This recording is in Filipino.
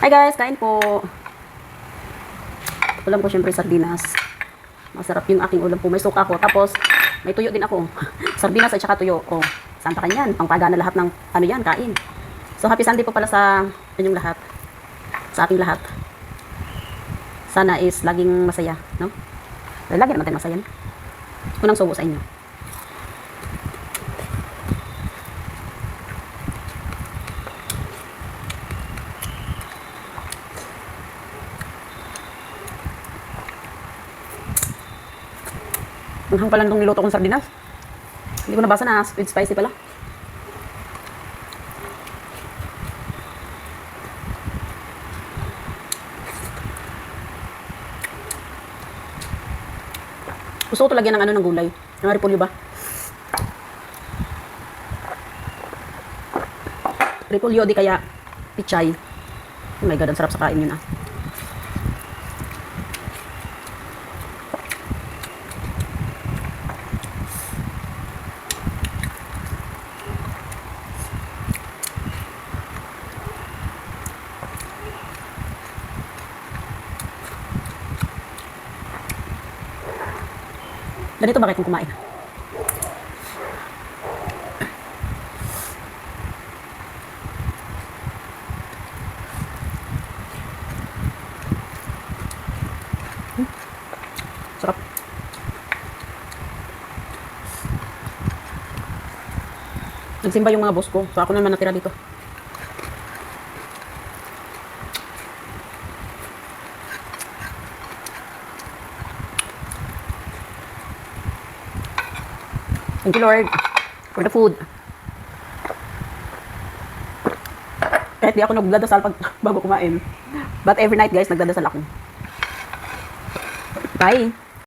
Hi guys, kain po. Ulam ko syempre sardinas. Masarap yung aking ulam po. May suka ko. Tapos, may tuyo din ako. Sardinas at saka tuyo. Oh, saan pa kanyan? Pangpaga na lahat ng ano yan, kain. So, happy Sunday po pala sa inyong lahat. Sa aking lahat. Sana is laging masaya, no? Lagi naman tayo masaya. Unang subo sa inyo. Anghang pala nung niluto kong sardinas. Hindi ko nabasa na sweet spicy pala. Gusto ko ito lagyan ng ano ng gulay. Ng repolyo ba? Repolyo di kaya pichay. Oh my god, ang sarap sa kain yun ah. Ganito bakit kung kumain? Sarap. Nagsimba yung mga boss ko. So ako naman natira dito. Thank you, Lord, for the food. Kahit di ako nagdadasal bago kumain. But every night, guys, nagdadasal ako. Bye!